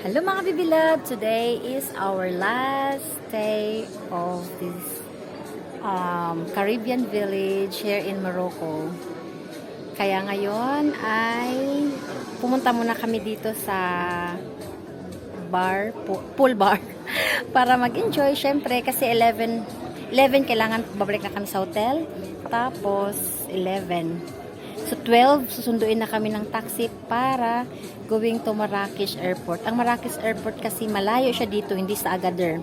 Hello mga bibilab! Today is our last day of this Caribbean village here in Morocco. Kaya ngayon ay pumunta muna kami dito sa bar, pool bar para mag-enjoy syempre kasi 11 kailangan babalik na kami sa hotel. Tapos 11. So 12 susunduin na kami ng taxi para going to Marrakech Airport. Ang Marrakech Airport kasi malayo siya dito, hindi sa Agadir.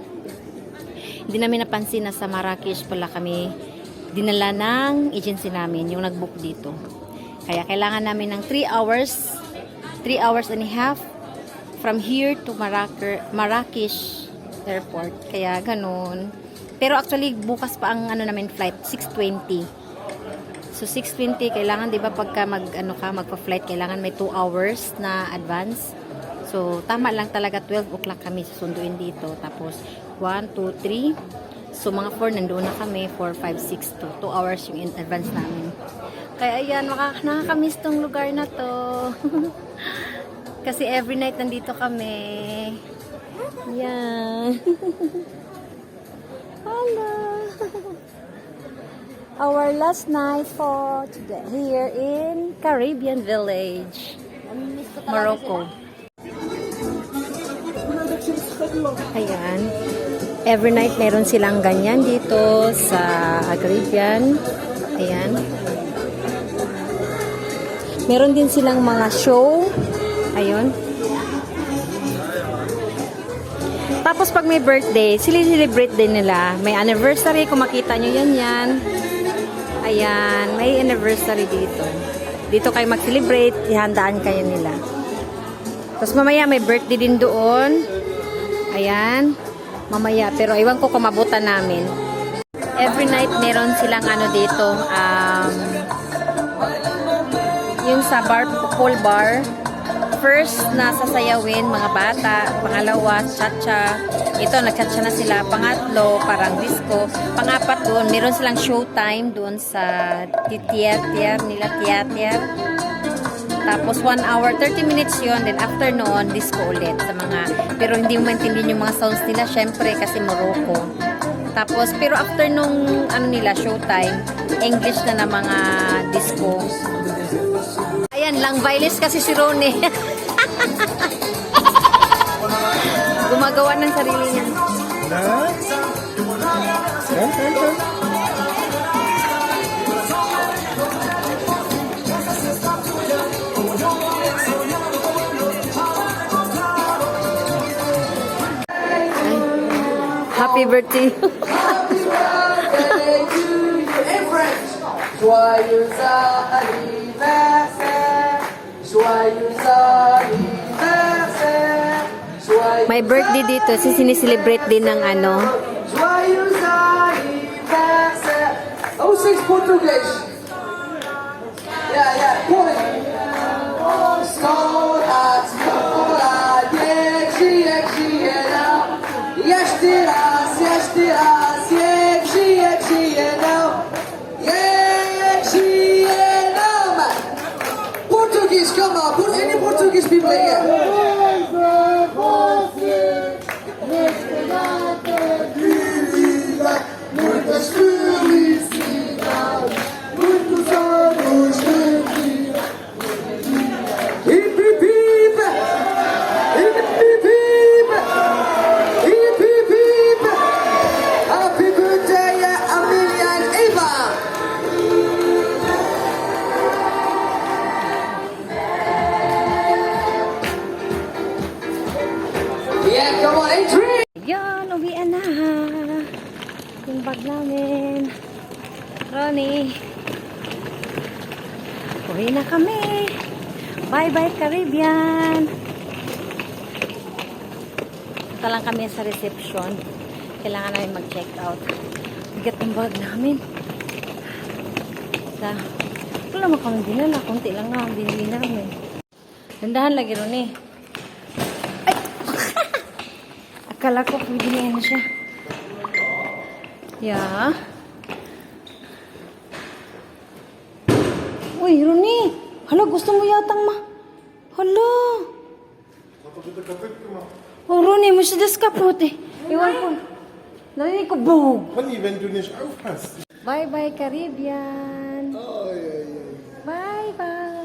Hindi namin napansin na sa Marrakech pala kami dinala ng agency namin, yung nag-book dito. Kaya kailangan namin ng 3 hours and a half from here to Marrakech Airport. Kaya ganun. Pero actually bukas pa ang namin flight, 6:20. So 6:20 kailangan 'di ba pagka magpa-flight kailangan may 2 hours na advance. So tama lang talaga 12 o'clock kami susunduin dito. Tapos 1 2 3. So mga 4 nandoon na kami, 4 5 6 to 2 hours yung in advance namin. Kaya ayan, nakakamiss tong lugar na to. Kasi every night nandito kami. Yan. Hello. Our last night for today here in Caribbean Village, Morocco. Ayan. Every night meron silang ganyan dito sa Caribbean. Ayan. Meron din silang mga show. Ayun. Tapos pag may birthday, celebrate din nila. May anniversary, kung makita nyo yan. Ayan, may anniversary dito. Dito kayo mag-celebrate, ihandaan kayo nila. Tapos mamaya may birthday din doon. Ayan, mamaya. Pero iwan ko kung mabutan namin. Every night meron silang dito. Yung sa pool bar. First, nasasayawin mga bata. Pangalawa, cha-cha. Ito, nag-cha-cha na sila. Pangatlo, parang disco. Pangapat doon, meron silang showtime doon sa theater nila, theater. Tapos 1 hour, 30 minutes yun. Then after noon, disco ulit sa mga, pero hindi mo maintindihan yung mga sounds nila, syempre kasi Morocco. Tapos, pero after nung nila, showtime, English na mga disco. Ayan, lang violis kasi si Ronnie. Gumagawa ng sarili niya. Happy birthday. Happy birthday to you in French. Joyeux anniversaire. Joyeux anniversaire. May birthday dito, siniselebrate din ng Joyeux anniversaire. Oh, 6 Português. Yeah. Point. Skål att skåla. Yesterdays, Portuguese, come on, put any Portuguese people here. Muitas felicidades, muitos anos de vida. Hip, hip, hip. Hip, hip, hip. Hip, hip, hip. Happy birthday, Amelia and Eva. Yeah, come on, Adrian. Yan, uwian na. Yung bag namin. Ronnie. Uwi na kami. Bye-bye, Caribbean. Punta lang kami sa reception. Kailangan namin mag-check out. Bigat yung bag namin. Wala naman kami dinala. Kunti lang nga ang binili namin. Dandahan lagi, Ronnie. Ay! Akala ko pwede na siya. Yeah. Uy, Ronnie. Hala, gusto mo yatang Hala. Oh, Ronnie, moest je dus kapot eh. Iwan ko. Narinig ko, boom. Wanneer wenn du nicht aufpasst. Bye-bye, Caribbean. Oh, ja, ja. Bye-bye.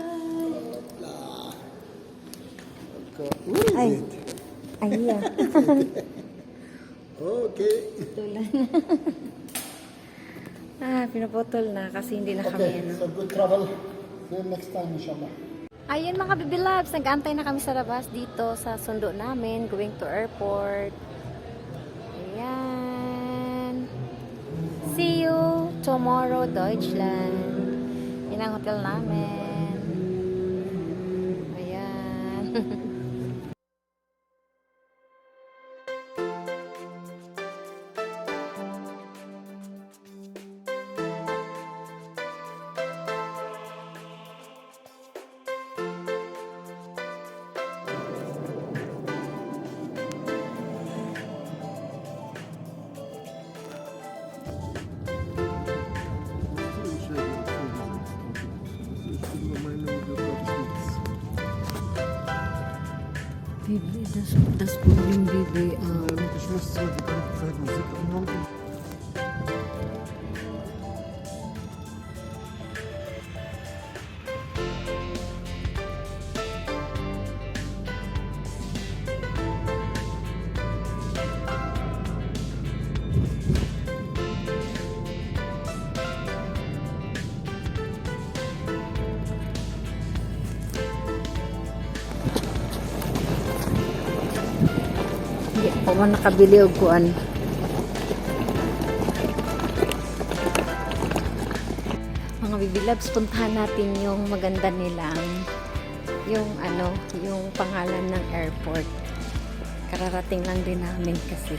Ui, Ay. Ay, yeah. Okay. Tulan. Pinaputol na kasi hindi na kami Okay, ano. so good travel. See you next time, inshallah. Ayun mga baby loves, nag-aantay na kami sa labas dito sa sundo namin, going to airport. Ayan. See you tomorrow, Deutschland. Yan ang hotel namin. Ayan. Baby, das Problem, Baby. Ich muss so die ganze Zeit Musik anmachen. Hindi ako man nakabili og kuan. Mga baby loves, puntahan natin yung maganda nilang yung ano, yung pangalan ng airport. Kararating lang din namin kasi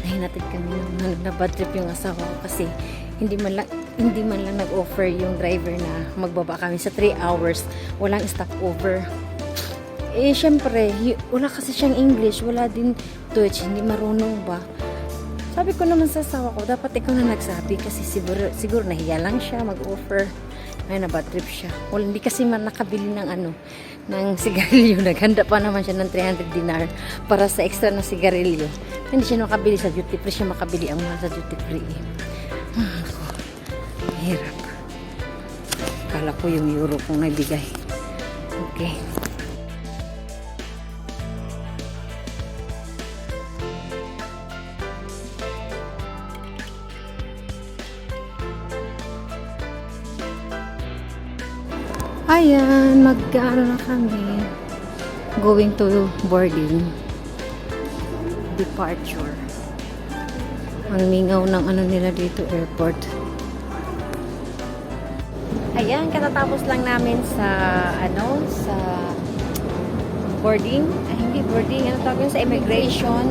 nahinatid kami nung na-bad trip yung asawa ko kasi hindi man lang nag-offer yung driver na magbaba kami sa 3 hours. Walang stopover. Eh, syempre, wala kasi siyang English, wala din Deutsch, hindi marunong ba? Sabi ko naman sa asawa ko, dapat ikaw na nagsabi kasi siguro nahiya lang siya mag-offer. Ay, na-bad trip siya. Well, hindi kasi man nakabili ng ano, ng sigarilyo. Naghanda pa naman siya ng 300 dinar para sa extra na sigarilyo. Hindi siya makabili sa duty free, siya makabili ang mga sa duty free. Hirap. Kala ko yung euro kong naibigay. Okay. Ayan, mag-ano na kami. Going to boarding. Departure. Ang mingaw ng ano nila dito, airport. Ayan, katatapos lang namin sa ano, sa boarding. Ay, hindi boarding, ano tawag yun? Sa immigration.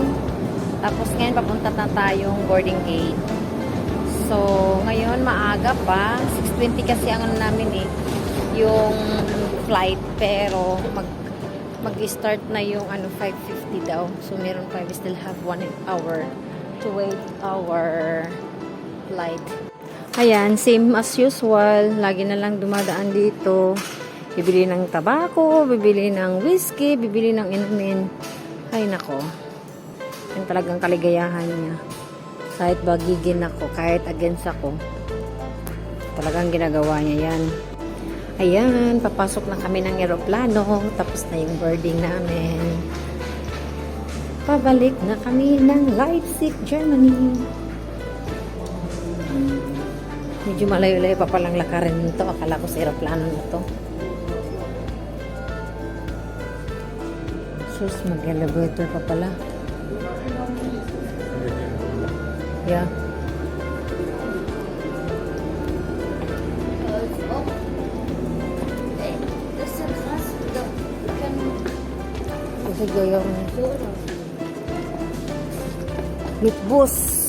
Tapos ngayon, papunta na tayong boarding gate. So, ngayon, maaga pa. 6:20 kasi ang ano namin eh, yung flight, pero mag-start na yung ano 5:50 daw. So meron pa, we still have 1 hour to wait our flight. Ayan, same as usual, lagi na lang dumadaan dito. Bibili ng tabako, bibili ng whiskey, bibili ng inumin. Ay nako, yan talagang kaligayahan niya. Kahit bagigin ako, kahit against ako, talagang ginagawa niya yan. Ayan, papasok na kami ng eroplano. Tapos na yung boarding namin. Pabalik na kami ng Leipzig, Germany. Medyo malayo-layo pa palang lakarin nito. Akala ko sa eroplano na to. Sus, mag-elevator pa pala. Yeah. Sige yung Litbus.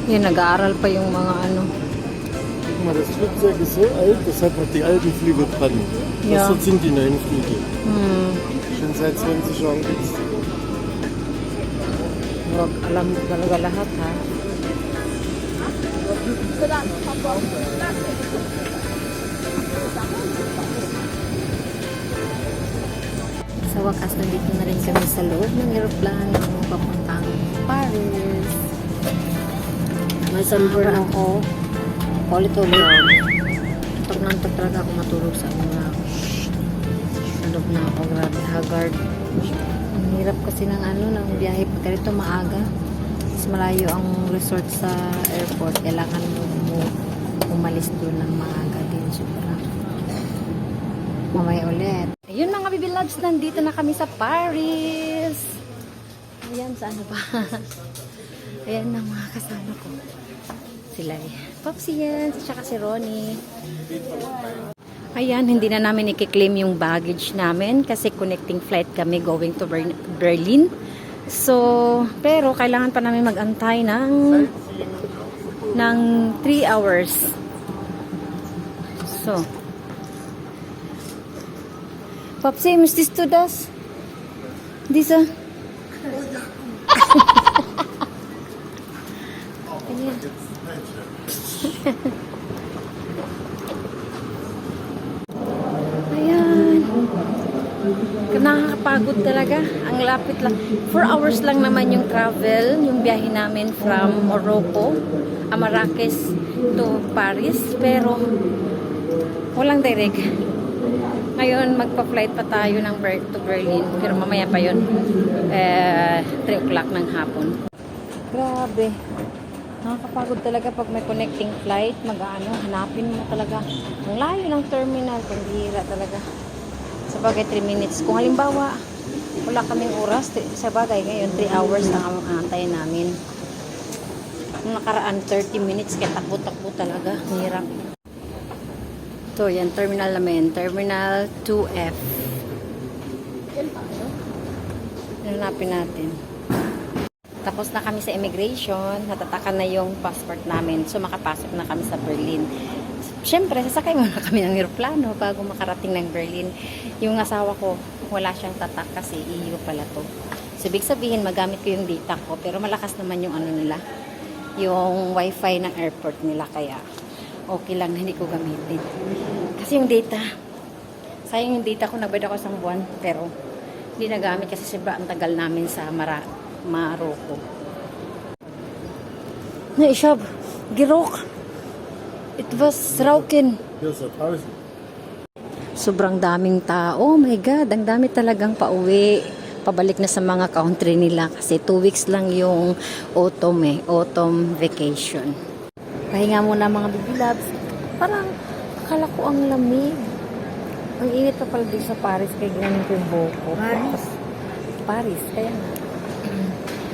Yan, nag-aaral pa yung mga ano. Guck mal, das Flugzeug ist so alt, das hat noch die alten Flüge dran. Ja. Das sind die neuen Flüge. Hmm. Schon seit 20 Jahren gibt's die. Wag, alam mo talaga lahat, ha? Sa wakas, nandito na rin kami sa loob ng aeroplano papuntang Paris. May sunburn ako. Ulit-ulit. Antok na antok talaga ako matulog sa mga loob na ako. Grabe, haggard. Ang hirap kasi ng ano, ng biyahe pagka rito maaga. Mas malayo ang resort sa airport. Kailangan mo umalis doon ng maaga din. Sobra. Mamaya ulit. Ayun mga baby loves, nandito na kami sa Paris. Ayan, saan ba? Ayan na mga kasama ko. Sila Popsy yan, tsaka si Ronnie. Ayan, hindi na namin i-claim yung baggage namin kasi connecting flight kami going to Berlin. So, pero kailangan pa namin mag-antay ng 3 hours. So, Popsy, mistis to das? Disa? Ayan. Ayan. Nakakapagod talaga. Ang lapit lang. 4 hours lang naman yung travel, yung biyahe namin from Morocco, Marrakech to Paris. Pero, walang direct. Ngayon, magpa-flight pa tayo ng to Berlin. Pero mamaya pa yun. 3 o'clock ng hapon. Grabe. Nakakapagod talaga pag may connecting flight. Hanapin mo talaga. Ang layo ng terminal. Pambihira talaga. Sa bagay, 3 minutes. Kung halimbawa, wala kaming oras. Sa bagay, ngayon, 3 hours lang ang antayin namin. Nung nakaraan, 30 minutes. Kaya takbo-takbo talaga. Hirap. So, yan, terminal namin. Terminal 2F. Hanapin natin. Tapos na kami sa immigration. Natatakan na yung passport namin. So, makapasok na kami sa Berlin. Siyempre, sasakay muna kami ng aeroplano bago makarating ng Berlin. Yung asawa ko, wala siyang tatak kasi EU pala to. So, ibig sabihin, magamit ko yung data ko. Pero malakas naman yung ano nila. Yung wifi ng airport nila. Kaya, okay lang na hindi ko gamitin. Kasi yung data, sayang yung data ko, nagbayad ako isang buwan, pero hindi nagamit kasi siyempre ang tagal namin sa Morocco. Naishab, girok. It was raukin. Sobrang daming tao. Oh my God, ang dami talagang pauwi. Pabalik na sa mga country nila kasi 2 weeks lang yung autumn vacation. Pahinga muna mga baby loves. Parang akala ko ang lamig. Ang init pa pala dito sa Paris kaya ganyan ko yung buhok. Paris, kaya nga.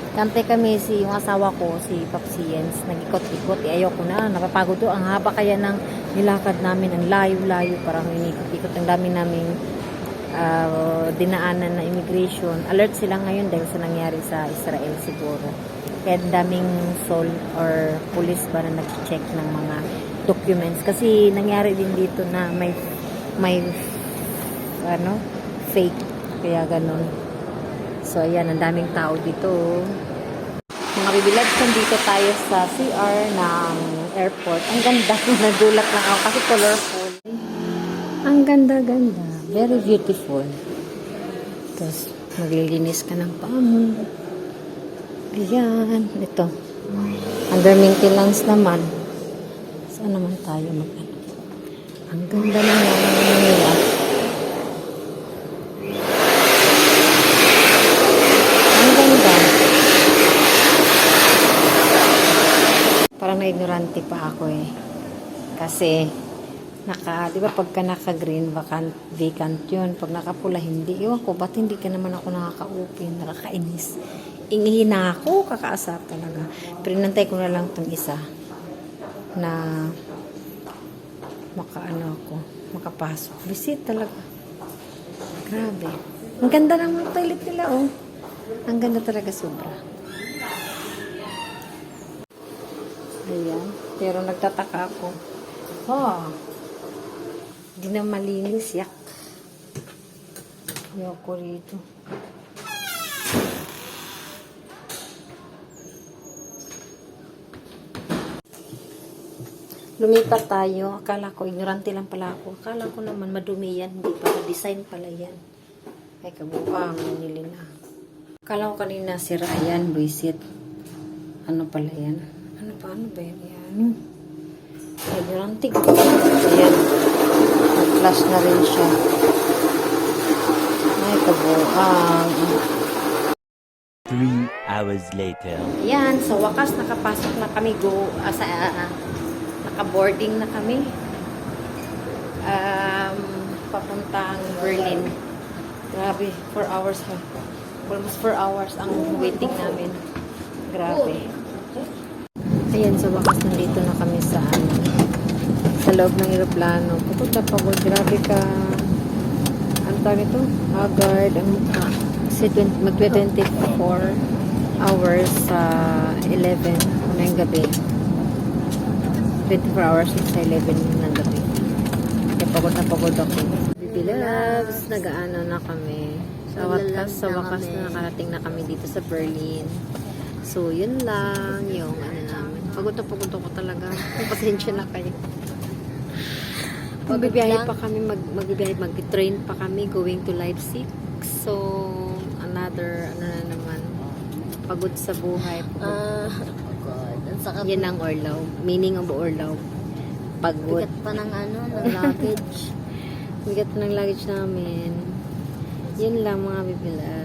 Kante kami yung asawa ko, si Popsy Jens, nag-ikot-ikot. Ayoko na, napapagod to. Ang haba kaya ng nilakad namin, ang layo-layo, parang inikot-ikot. Ang dami naming dinaanan na immigration. Alert sila ngayon dahil sa nangyari sa Israel siguro. Kaya daming sol or police ba na nag-check ng mga documents. Kasi nangyari din dito na may fake. Kaya ganun. So, ayan, ang daming tao dito. Mga bibilad, dito tayo sa CR ng airport. Ang ganda. Nagulat lang ako kasi colorful. Ang ganda-ganda. Very beautiful. Tapos, maglilinis ka ng paa mo. Ayan. Ito. Under maintenance naman. Saan naman tayo mag-ano? Ang ganda naman nila. Parang na-ignorante pa ako eh. Kasi, di ba pagka naka-green, vacant yun. Pag nakapula, hindi. Iwan ko, ba't hindi ka naman ako nakaka-open? Nakakainis. Ingihin na ako, kakaasap talaga. Pero nantay ko na lang itong isa na makapasok. Visit talaga. Grabe. Ang ganda ng mga toilet nila, oh. Ang ganda talaga sobra. Ayan. Pero nagtataka ako. Oh. Hindi na malinis. Yak. Ayoko rito. Lumipat tayo. Akala ko, ignorante lang pala ako. Akala ko naman madumi yan. Hindi pala. Design pala yan. Ay, kabuang. Nili na. Akala ko kanina sira yan. Buisit. Ano pala yan? Ano ba? Ano ba yan? Yan. Ignorante ko. Ayan. Nag-flash na rin siya. Ay, kabuang. 3 hours later. Yan, sa wakas nakapasok na kami naka-boarding na kami. Papuntang Berlin. Grabe, 4 hours ha. Almost 4 hours ang waiting namin. Grabe. Ayan, sa wakas nandito na kami sa sa loob ng eroplano. Pupunta pa po, grabe ka. Ano tawag ito? Haggard ang mukha. Kasi mag-24 hours sa 11 ng gabi. 24 hours sa 11 ng gabi. Kaya pagod na pagod ako. Baby loves, nag-ano na kami. Sa wakas na nakarating na kami dito sa Berlin. So, yun lang yung ano namin. Pagod na pagod ako talaga. Pasensya na kayo. Magbibiyahe pa kami, mag-train pa kami going to Leipzig. So, another, ano na naman, pagod sa buhay. Yan ang orlaw. Meaning ang orlaw. Pagod. Bigat pa ng ano, ng luggage. Bigat pa ng luggage namin. Yun lang mga bibila.